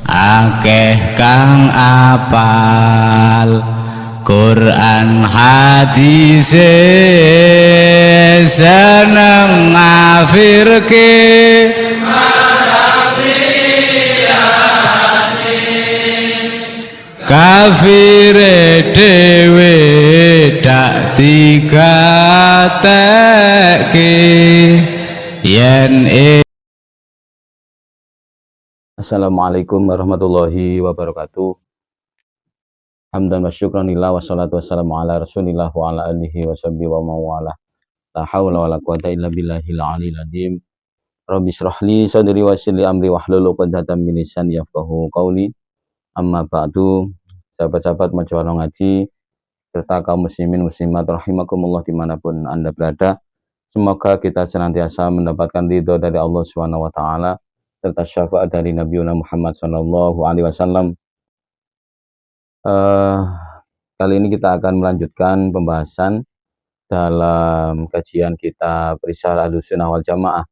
akeh kang apal Quran hadise seneng ngafirke kafire dewe dak digatekke yen Assalamualaikum warahmatullahi wabarakatuh. Hamdan wa syukran lillah wassalatu wassalamu ala rasulillah wa ala alihi wa sahbihi wa mawala. La hawla wa la quwata illa billahil aliyil azim. Rabbi shrah li sadri wa yassir li amri wahlul 'uqdatam min lisani yafqahu qawli. Amma ba'du. Sahabat-sahabat Majelis Ngaji serta kaum muslimin muslimat rahimakumullah dimanapun Anda berada. Semoga kita senantiasa mendapatkan ridho dari Allah Subhanahu wa taala serta syafaat dari Nabi Muhammad sallallahu alaihi wasallam. Kali ini kita akan melanjutkan pembahasan dalam kajian kitab Risalah Ahlussunnah wal Jamaah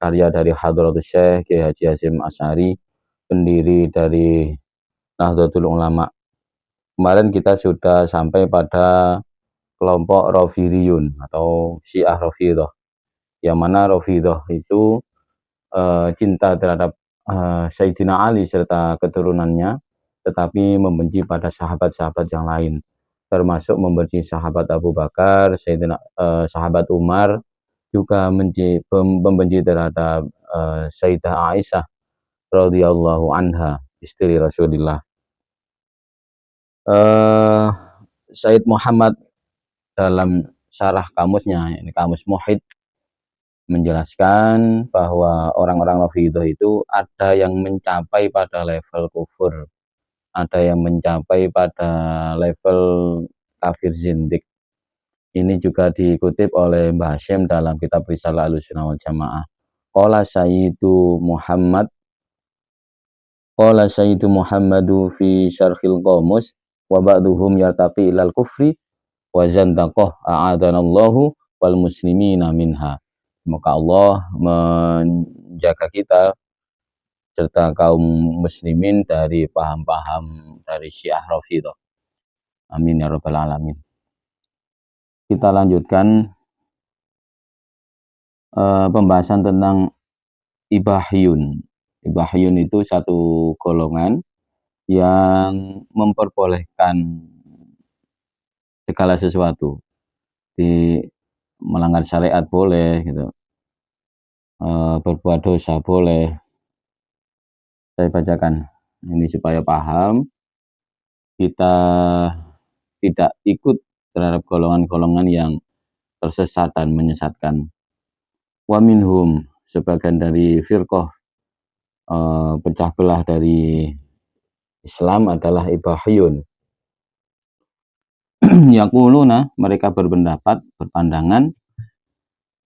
karya dari Hadratus Syekh Kiai Haji Hasyim Asy'ari, pendiri dari Nahdlatul Ulama. Kemarin kita sudah sampai pada kelompok Rafidhiyun atau Syiah Rafidhah, yang mana Rafidhah itu cinta terhadap Sayyidina Ali serta keturunannya, tetapi membenci pada sahabat-sahabat yang lain, termasuk membenci sahabat Abu Bakar, sahabat Umar, juga membenci terhadap Sayyidah Aisyah radhiyallahu anha, istri Rasulullah. Said Muhammad dalam syarah kamusnya, ini Kamus Muhid, menjelaskan bahwa orang-orang Rafidhah itu ada yang mencapai pada level kufur, ada yang mencapai pada level kafir zindik. Ini juga dikutip oleh Mbah Hasyim dalam kitab Risalah Ahlussunnah wal Jamaah. Qala Sayyidu Muhammadu fi syarhil qamus wa ba'duhum yartaqi ilal kufri wa zandaqah a'adanallahu wal muslimina minha. Semoga Allah menjaga kita serta kaum muslimin dari paham-paham dari Syiah Rafidhah. Amin ya rabbal alamin. Kita lanjutkan pembahasan tentang Ibahyun. Ibahyun itu satu golongan yang memperbolehkan segala sesuatu. Di melanggar syariat boleh gitu, berbuat dosa boleh. Saya bacakan ini supaya paham, kita tidak ikut terhadap golongan-golongan yang tersesat dan menyesatkan. Wa minhum, sebagian dari firqah pecah belah dari Islam adalah Ibahyun. Yaquluna, mereka berpandangan,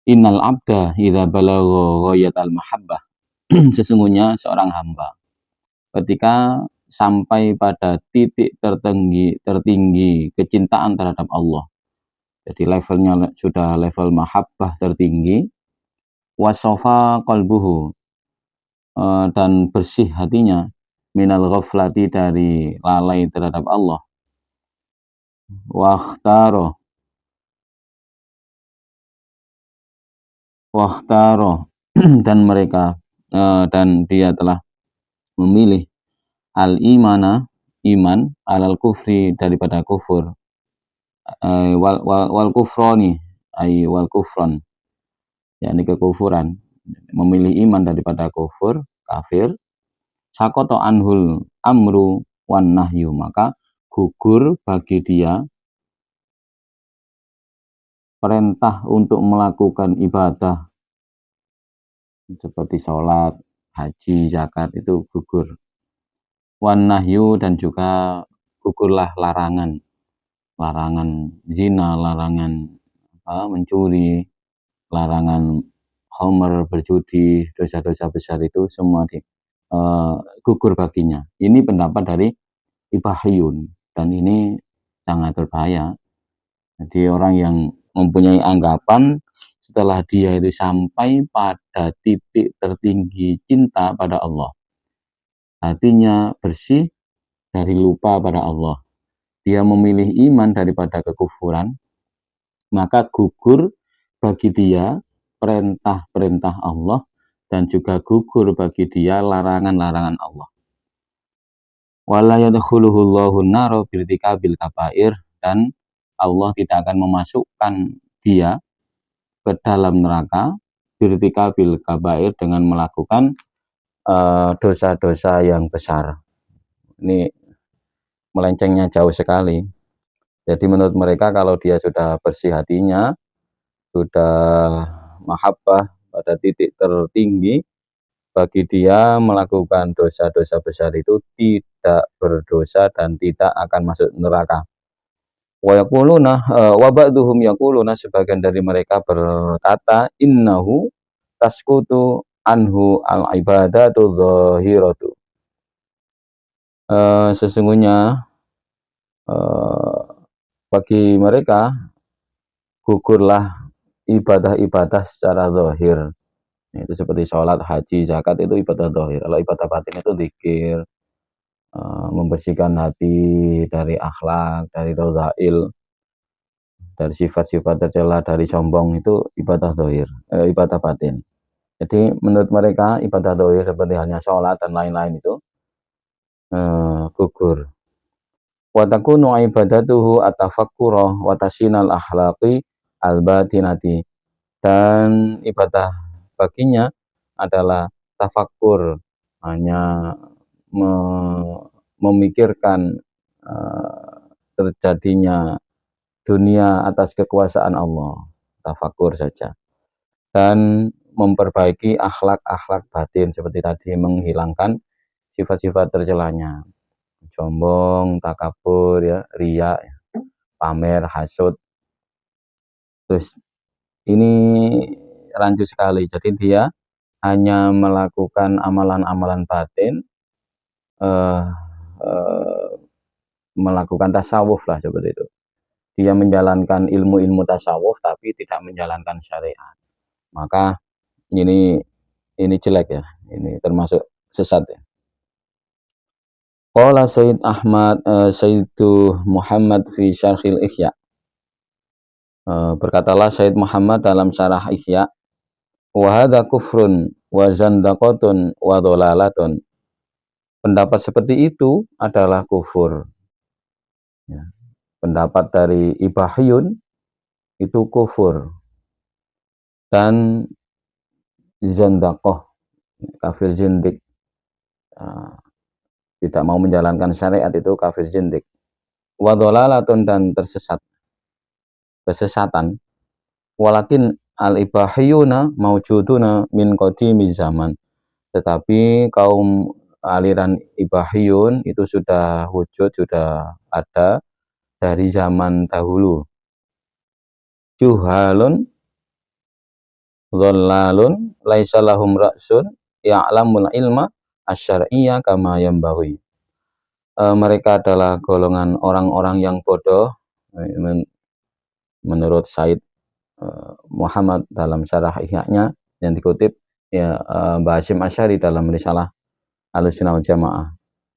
innal abda idza balagha ghayatal mahabbah, sesungguhnya seorang hamba ketika sampai pada titik tertinggi kecintaan terhadap Allah, jadi levelnya sudah level mahabbah tertinggi, wasofa qalbuhu, dan bersih hatinya, minal ghaflati, dari lalai terhadap Allah, wahtaro dan mereka dan dia telah memilih al-imana, iman, alal kufri, daripada kufur, wal kufroni, wal kufron, yakni kekufuran, memilih iman daripada kufur, kafir. Sakoto anhul amru wan nahyu, maka gugur bagi dia perintah untuk melakukan ibadah seperti sholat, haji, zakat, itu gugur. Wan nahyu, dan juga gugurlah larangan zina, larangan mencuri, larangan khamr, berjudi, dosa-dosa besar itu semua gugur baginya. Ini pendapat dari Ibahyun, dan ini sangat berbahaya. Jadi orang yang mempunyai anggapan setelah dia itu sampai pada titik tertinggi cinta pada Allah, hatinya bersih dari lupa pada Allah, dia memilih iman daripada kekufuran, maka gugur bagi dia perintah-perintah Allah dan juga gugur bagi dia larangan-larangan Allah. Wala yadkhuluhullahu naro birtikabil kabair, dan Allah tidak akan memasukkan dia ke dalam neraka birtikabil kabair dengan melakukan dosa-dosa yang besar. Ini melencengnya jauh sekali. Jadi menurut mereka kalau dia sudah bersih hatinya, sudah mahabbah pada titik tertinggi, bagi dia melakukan dosa-dosa besar itu tidak berdosa dan tidak akan masuk neraka. Wa yaquluna wa ba'duhum yaquluna, sebagian dari mereka berkata, innahu tasqutu anhu al-ibadatu dhahiratu. Sesungguhnya bagi mereka gugurlah ibadah-ibadah secara zahir. Itu seperti sholat, haji, zakat, itu ibadah zahir. Kalau ibadah batin itu zikir, membersihkan hati dari akhlak, dari radha'il, dari sifat-sifat tercela, dari sombong, itu ibadah zahir, ibadah batin. Jadi menurut mereka ibadah zahir seperti hanya sholat dan lain-lain itu gugur. Wa takunu ibadatuhu atafakkurah wa tasinal akhlaqi al-batinati, dan ibadah baginya adalah tafakkur, hanya memikirkan terjadinya dunia atas kekuasaan Allah, tafakkur saja, dan memperbaiki akhlak-akhlak batin seperti tadi, menghilangkan sifat-sifat tercelanya, sombong, takabur, ya, riya, pamer, hasud. Terus ini rancu sekali. Jadi dia hanya melakukan amalan-amalan batin, melakukan tasawuf lah seperti itu. Dia menjalankan ilmu-ilmu tasawuf tapi tidak menjalankan syariat. Maka ini jelek ya. Ini termasuk sesat ya. Qala Sayyid Ahmad Sayyidu Muhammad fi Syarhil Ihya. Berkatalah Sayyid Muhammad dalam Syarah Ihya, wa hadza kufrun wa zandaqatun wa dhalalatun. Pendapat seperti itu adalah kufur. Ya. Pendapat dari Ibahiyun itu kufur, dan zandaqah, kafir zindik, tidak mau menjalankan syariat itu kafir zindik. Wa dhalalatun, dan kesesatan. Walakin al-ibahiyuna maujuduna min qadimi zaman. Tetapi kaum aliran Ibahiyun itu sudah wujud, sudah ada dari zaman dahulu. Juhalun dhallalun laisa lahum ra'sun ya'lamul ilma asy-syar'iyyah kama yanbaghi. Mereka adalah golongan orang-orang yang bodoh menurut Said Muhammad dalam Syarah Ihya-nya yang dikutip ya Mbah Hasyim Asy'ari dalam risalah Ahlussunnah wal Jamaah.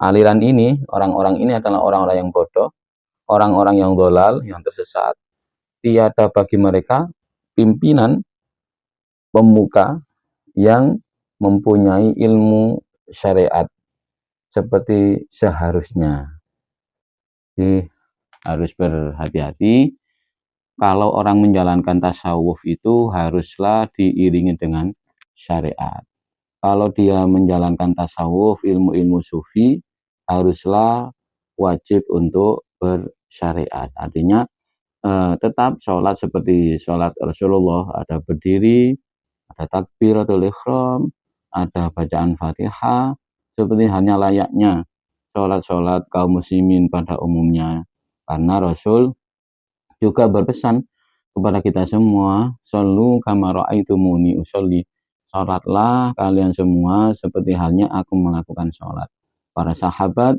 Aliran ini, orang-orang ini adalah orang-orang yang bodoh, orang-orang yang dhalal, yang tersesat. Tiada bagi mereka pimpinan pemuka yang mempunyai ilmu syariat seperti seharusnya. Jadi harus berhati-hati. Kalau orang menjalankan tasawuf itu haruslah diiringi dengan syariat. Kalau dia menjalankan tasawuf, ilmu-ilmu sufi, haruslah wajib untuk bersyariat. Artinya tetap sholat seperti sholat Rasulullah, ada berdiri, ada takbiratul ihram, ada bacaan Fatihah, seperti hanya layaknya sholat-sholat kaum muslimin pada umumnya. Karena Rasul juga berpesan kepada kita semua, shollu kama ra'aitumuni usolli. Sholatlah kalian semua seperti halnya aku melakukan sholat. Para sahabat,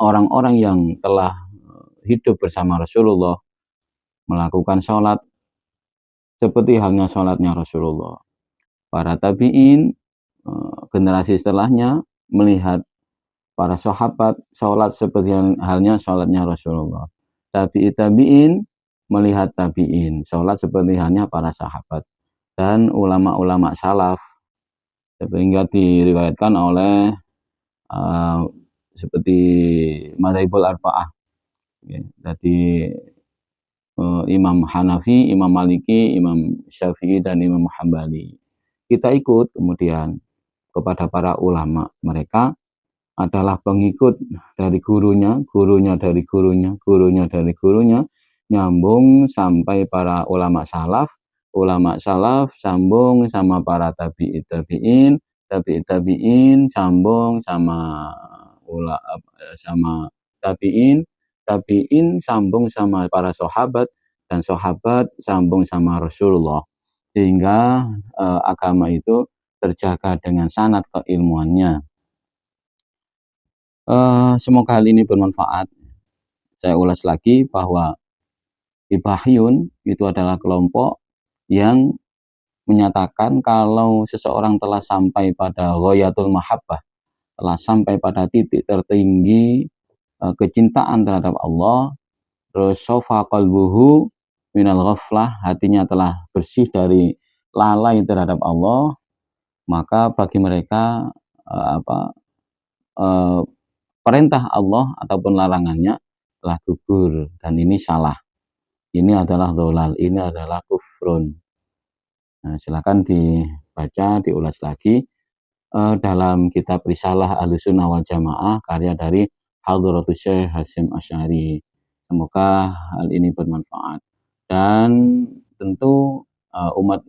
orang-orang yang telah hidup bersama Rasulullah, melakukan sholat seperti halnya sholatnya Rasulullah. Para tabi'in, generasi setelahnya, melihat para sahabat sholat seperti halnya sholatnya Rasulullah. Tabi'in melihat tabi'in sholat seperti halnya para sahabat. Dan ulama-ulama salaf, sehingga diriwayatkan oleh seperti Madzhabul Arba'ah. Jadi Imam Hanafi, Imam Maliki, Imam Syafi'i, dan Imam Hambali. Kita ikut kemudian kepada para ulama. Mereka adalah pengikut dari gurunya, gurunya dari gurunya, gurunya dari gurunya, nyambung sampai para ulama salaf sambung sama para tabi'in, sambung sama tabi'in sambung sama para sahabat, dan sahabat sambung sama Rasulullah, sehingga agama itu terjaga dengan sanad keilmuannya. Semoga hal ini bermanfaat. Saya ulas lagi bahwa Ibahiyun itu adalah kelompok yang menyatakan kalau seseorang telah sampai pada ghayatul mahabbah, telah sampai pada titik tertinggi kecintaan terhadap Allah, terus sofa qalbuhu minal ghaflah, hatinya telah bersih dari lalai terhadap Allah, maka bagi mereka perintah Allah ataupun larangannya telah gugur, dan ini salah. Ini adalah dholal, ini adalah kufrun. Nah, silakan dibaca, diulas lagi dalam kitab Risalah Ahlussunnah wal Jamaah karya dari Hadratus Syekh Hasyim Asy'ari. Semoga hal ini bermanfaat. Dan tentu umat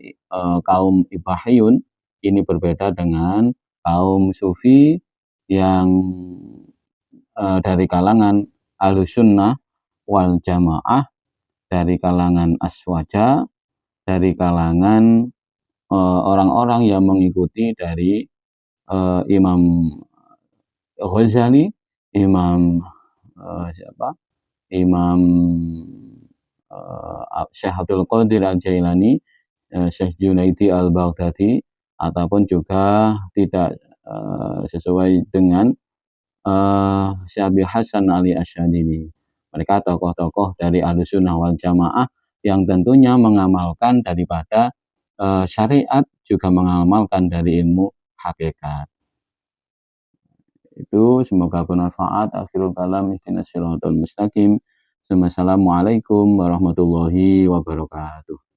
kaum Ibahiyun ini berbeda dengan kaum Sufi yang dari kalangan Ahlussunnah wal Jamaah, dari kalangan Aswaja, dari kalangan orang-orang yang mengikuti dari Imam Ghazali, Imam Syekh Abdul Qadir Al-Jailani, Syekh Junaidi Al-Baghdadi, ataupun juga tidak sesuai dengan Syekh Abi Hasan Ali Asy'adili. Mereka tokoh-tokoh dari Ahlussunnah wal Jamaah yang tentunya mengamalkan daripada syariat, juga mengamalkan dari ilmu hakikat. Itu semoga bermanfaat. Akhirul kalam, ihdinas siratal mustaqim. Wassalamualaikum warahmatullahi wabarakatuh.